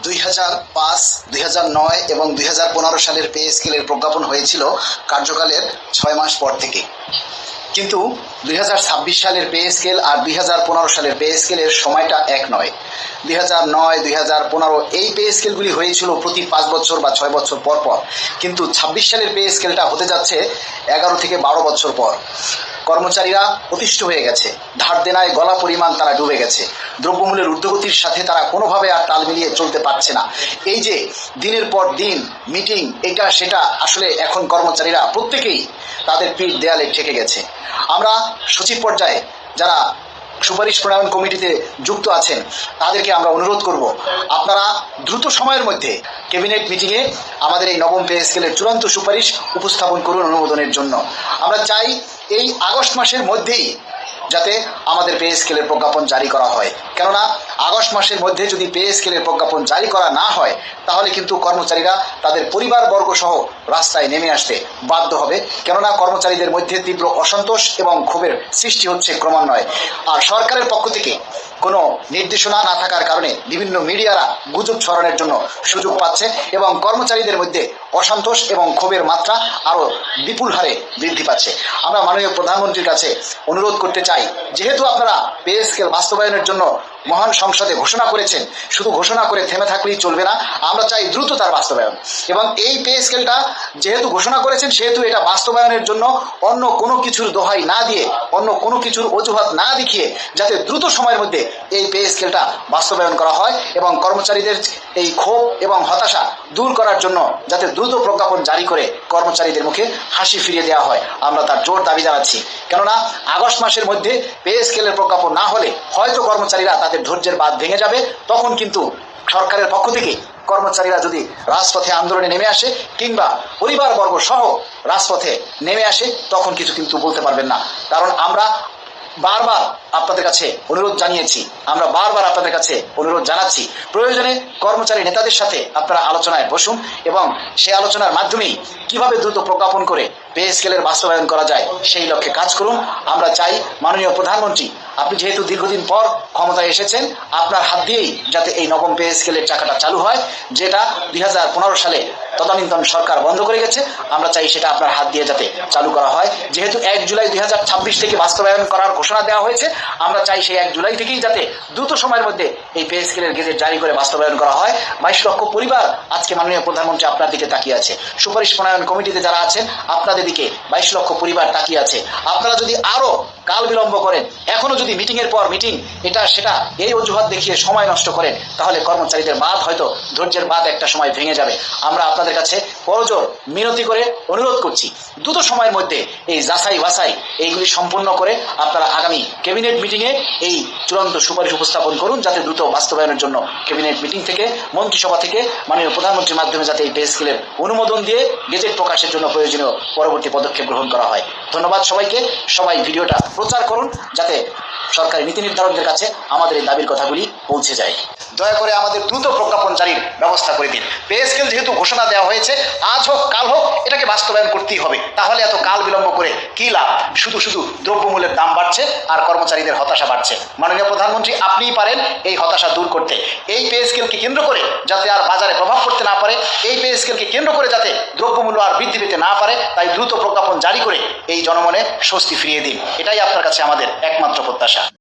2005, 2009 এবং 2015 সালের পে স্কেলের প্রজ্ঞাপন হয়েছিল কার্যকালের 6 মাস পর থেকে। কিন্তু 2026 সালের পে স্কেল আর 2015 সালের পে স্কেলের সময়টা এক নয়। 2009, 2015 এই পে স্কেলগুলি হয়েছিল প্রতি 5 বছর বা 6 বছর পর পর, কিন্তু 26 সালের পে স্কেলটা হতে যাচ্ছে 11 থেকে 12 বছর পর। কর্মচারীরা অতিষ্ঠ হয়ে গেছে, ধার দেনায় গলা পরিমাণ তারা ডুবে গেছে, দ্রব্যমূল্যের ঊর্ধ্বগতির সাথে তারা কোনোভাবে আর তাল মিলিয়ে চলতে পারছে না। এই যে দিনের পর দিন মিটিং, এটা সেটা, আসলে এখন কর্মচারীরা প্রত্যেকেই তাদের পিঠ দেয়ালে ঠেকে গেছে। আমরা সচিব পর্যায়ে যারা সুপারিশ প্রণয়ন কমিটিতে যুক্ত আছেন তাদেরকে আমরা অনুরোধ করব, আপনারা দ্রুত সময়ের মধ্যে ক্যাবিনেট মিটিংয়ে আমাদের এই নবম পে স্কেলের চূড়ান্ত সুপারিশ উপস্থাপন করুন অনুমোদনের জন্য। আমরা চাই এই আগস্ট মাসের মধ্যেই যাতে আমাদের পে স্কেলের প্রজ্ঞাপন জারি করা হয়, কেননা আগস্ট মাসের মধ্যে যদি পে স্কেলের প্রজ্ঞাপন জারি করা না হয় তাহলে কিন্তু কর্মচারীরা তাদের পরিবারবর্গ সহ রাস্তায় নেমে আসতে বাধ্য হবে, কেননা কর্মচারীদের মধ্যে তীব্র অসন্তোষ এবং ক্ষোভের সৃষ্টি হচ্ছে ক্রমান্বয়ে। আর সরকারের পক্ষ থেকে কোনো নির্দেশনা না থাকার কারণে বিভিন্ন মিডিয়ারা গুজব ছড়ানোর জন্য সুযোগ পাচ্ছে এবং কর্মচারীদের মধ্যে অসন্তোষ এবং ক্ষোভের মাত্রা আরও বিপুল হারে বৃদ্ধি পাচ্ছে। আমরা মাননীয় প্রধানমন্ত্রীর কাছে অনুরোধ করতে চাই, যেহেতু আপনারা পে স্কেল বাস্তবায়নের জন্য মহান সংসদে ঘোষণা করেছেন, শুধু ঘোষণা করে থেমে থাকলেই চলবে না, আমরা চাই দ্রুত তার বাস্তবায়ন। এবং এই পে স্কেলটা যেহেতু ঘোষণা করেছেন সেহেতু এটা বাস্তবায়নের জন্য অন্য কোনো কিছুর দোহাই না দিয়ে, অন্য কোনো কিছুর অজুহাত না দেখিয়ে যাতে দ্রুত সময়ের মধ্যে এই পে স্কেলটা বাস্তবায়ন করা হয় এবং কর্মচারীদের এই ক্ষোভ এবং হতাশা দূর করার জন্য যাতে দ্রুত প্রজ্ঞাপন জারি করে কর্মচারীদের মুখে হাসি ফিরিয়ে দেওয়া হয়, আমরা তার জোর দাবি জানাচ্ছি। কেননা আগস্ট মাসের মধ্যে পে স্কেলের প্রজ্ঞাপন না হলে হয়তো কর্মচারীরা তাদের ধৈর্যের বাঁধ ভেঙে যাবে। তখন কিন্তু সরকারের পক্ষ থেকে কর্মচারীরা যদি রাজপথে আন্দোলনে নেমে আসে কিংবা পরিবারবর্গ সহ রাজপথে নেমে আসে তখন কিছু কিন্তু বলতে পারবেন না। কারণ আমরা বারবার আপনাদের কাছে অনুরোধ জানিয়েছি, আমরা বারবার আপনাদের কাছে অনুরোধ জানাচ্ছি, প্রয়োজনে কর্মচারী নেতাদের সাথে আপনারা আলোচনায় বসুন এবং সেই আলোচনার মাধ্যমেই কিভাবে দ্রুত প্রজ্ঞাপন করে পে স্কেলের বাস্তবায়ন করা যায় সেই লক্ষ্যে কাজ করুন। আমরা চাই মাননীয় প্রধানমন্ত্রী, আপনি যেহেতু দীর্ঘদিন পর ক্ষমতায় এসেছেন, আপনার হাত দিয়েই যাতে এই নবম পে স্কেলের চাকাটা চালু হয়, যেটা 2015 সালে তদানীন্তন সরকার বন্ধ করে গেছে, আমরা চাই সেটা আপনার হাত দিয়ে যাতে চালু করা হয়। যেহেতু 1 জুলাই 2026 থেকে বাস্তবায়ন করার ঘোষণা দেওয়া হয়েছে, আমরা চাই সেই 1 জুলাই থেকেই যাতে দ্রুত সময়ের মধ্যে এই পে স্কেলের গেজেট জারি করে বাস্তবায়ন করা হয়। 22 লক্ষ পরিবার আজকে মাননীয় প্রধানমন্ত্রী আপনার দিকে তাকিয়ে আছে, সুপারিশ প্রণয়ন কমিটিতে যারা আছেন আপনাদের দিকে 22 লক্ষ পরিবার তাকিয়ে আছে। আপনারা যদি আরও কাল বিলম্ব করেন, এখনো যদি মিটিংয়ের পর মিটিং এটা সেটা এই অজুহাত দেখিয়ে সময় নষ্ট করেন, তাহলে কর্মচারীদের বাঁধ হয়তো ধৈর্যের বাঁধ একটা সময় ভেঙে যাবে। আমরা আপনাদের কাছে করজোর মিনতি করে অনুরোধ করছি, দ্রুত সময়ের মধ্যে এই যাচাই বাছাই এইগুলি সম্পূর্ণ করে আপনারা আগামী ক্যাবিনেট মিটিংয়ে এই চূড়ান্ত সুপারিশ উপস্থাপন করুন, যাতে দ্রুত বাস্তবায়নের জন্য ক্যাবিনেট মিটিং থেকে, মন্ত্রিসভা থেকে মাননীয় প্রধানমন্ত্রীর মাধ্যমে যাতে এই পে স্কেলের অনুমোদন দিয়ে গেজেট প্রকাশের জন্য প্রয়োজনীয় পরবর্তী পদক্ষেপ গ্রহণ করা হয়। ধন্যবাদ সবাইকে। সবাই ভিডিওটা প্রচার করুন যাতে সরকারি নীতি নির্ধারকদের কাছে আমাদের এই দাবির কথাগুলি পৌঁছে যায়। দয়া করে আমাদের দ্রুত প্রজ্ঞাপন জারির ব্যবস্থা করে দিন। পে স্কেল যেহেতু ঘোষণা দেওয়া হয়েছে, আজ হোক কাল হোক এটাকে বাস্তবায়ন করতেই হবে, তাহলে এত কাল বিলম্ব করে কী লাভ? শুধু শুধু দ্রব্যমূল্যের দাম বাড়ছে আর কর্মচারীদের হতাশা বাড়ছে। মাননীয় প্রধানমন্ত্রী, আপনিই পারেন এই হতাশা দূর করতে। এই পে স্কেলকে কেন্দ্র করে যাতে আর বাজারে প্রভাব পড়তে না পারে, এই পে স্কেলকে কেন্দ্র করে যাতে দ্রব্যমূল্য আর বৃদ্ধি পেতে না পারে, তাই দ্রুত প্রজ্ঞাপন জারি করে এই জনমনে স্বস্তি ফিরিয়ে দিন। এটাই আপনার কাছে আমাদের একমাত্র প্রত্যাশা।